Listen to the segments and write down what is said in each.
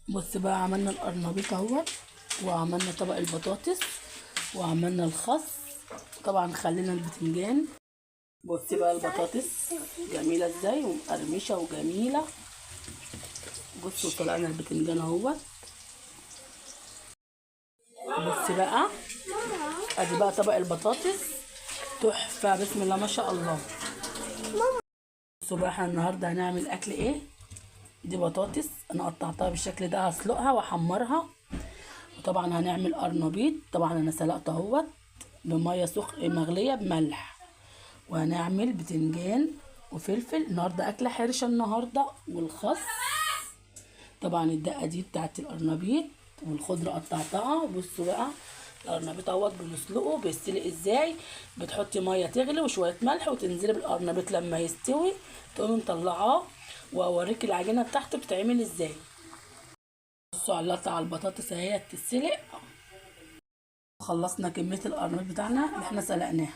بص بقى، عملنا القرنبيط اهوت، وعملنا طبق البطاطس، وعملنا الخس. طبعا خلينا البتنجان. بص بقى البطاطس جميله ازاي ومقرمشه وجميله. بصوا طلعنا البتنجان اهوت. بص بقى، ادي بقى طبق البطاطس تحفه، بسم الله ما شاء الله. بصوا بقى، احنا النهارده هنعمل اكل ايه. دي بطاطس انا قطعتها بالشكل ده، هسلقها واحمرها. وطبعا هنعمل قرنبيط، طبعا انا سلقته اهوت بميه مغليه بملح. وهنعمل بتنجان وفلفل، النهارده اكله حرشه النهارده، والخس. طبعا الدقه دي بتاعت القرنبيط، والخضره قطعتها. بصوا بقى القرنبيط اهوت بنسلقه. بيستلق ازاي؟ بتحطي ميه تغلي وشويه ملح، وتنزلي بالقرنبيط لما يستوي تقومي مطلعاه. واوريك العجينه بتاعته بتتعمل ازاي. بصوا على البطاطس اهي تتسلق. خلصنا كميه القرنبيط بتاعنا اللي احنا سلقناها.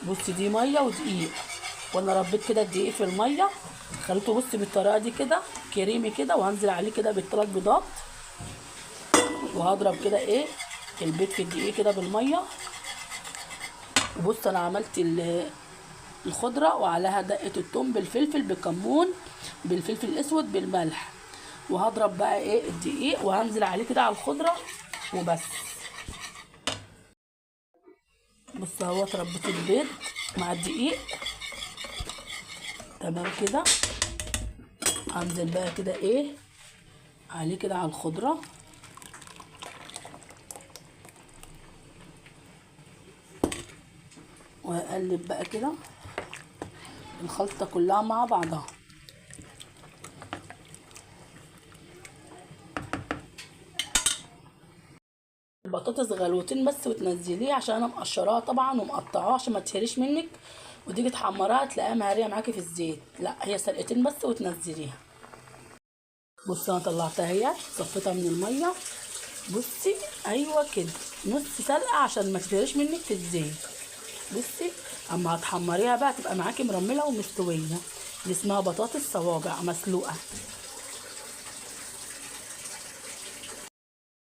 بص دي ميه ودقيق، وانا ربيت كده الدقيق في الميه، خليته بص بالطريقه دي كده كريمي كده. وهنزل عليه كده بالثلاث بيضات، وهضرب كده ايه البيض في الدقيق كده بالميه. وبص انا عملت الخضره وعليها دقه الثوم بالفلفل بالكمون بالفلفل الاسود بالملح. وهضرب بقى ايه الدقيق وهنزل عليه كده على الخضره وبس. بص اهو ربيت البيض مع الدقيق تمام كده. هنزل بقى كده ايه عليه كده على الخضره، وهقلب بقى كده الخلطه كلها مع بعضها. البطاطس غلوتين بس وتنزليه، عشان انا مقشراها طبعا ومقطعاها عشان ما تهريش منك، وتيجي تحمريها تلاقيها مهريه معاكي في الزيت. لا، هي سلقتين بس وتنزليها. بصي انا طلعتها اهي، صفيتها من الميه. بصي ايوه كده نص سلقه عشان ما تهريش منك في الزيت. بصي اما هتحمريها بقى تبقى معاكي مرمله ومستويه. دي اسمها بطاطس صوابع مسلوقه.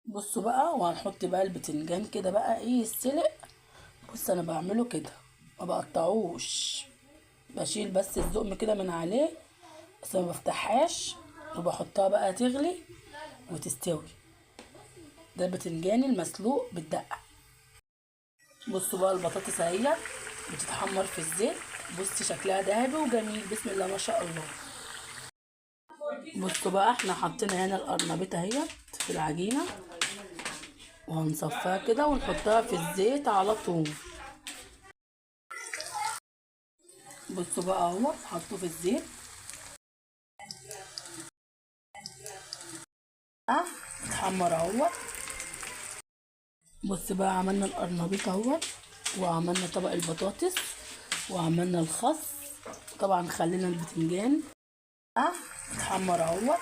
بصوا بقى، وهنحط بقى البتنجان كده بقى ايه السلق. بص انا بعمله كده ما بقطعوش، بشيل بس الزقم كده من عليه بس ما بفتحهاش، وبحطها بقى تغلي وتستوي. ده البتنجان المسلوق بالدقه. بصوا بقى البطاطس اهي بتتحمر في الزيت. بصي شكلها ذهبي وجميل، بسم الله ما شاء الله. بصوا بقى، احنا حطينا هنا القرنبيط اهي في العجينه، وهنصفيها كده ونحطها في الزيت على طول. بصوا بقى اهو حطوه في الزيت اتحمر اهو. بص بقى، عملنا القرنبيط اهو، وعملنا طبق البطاطس، وعملنا الخس. طبعا خلينا البتنجان اتحمر اهو.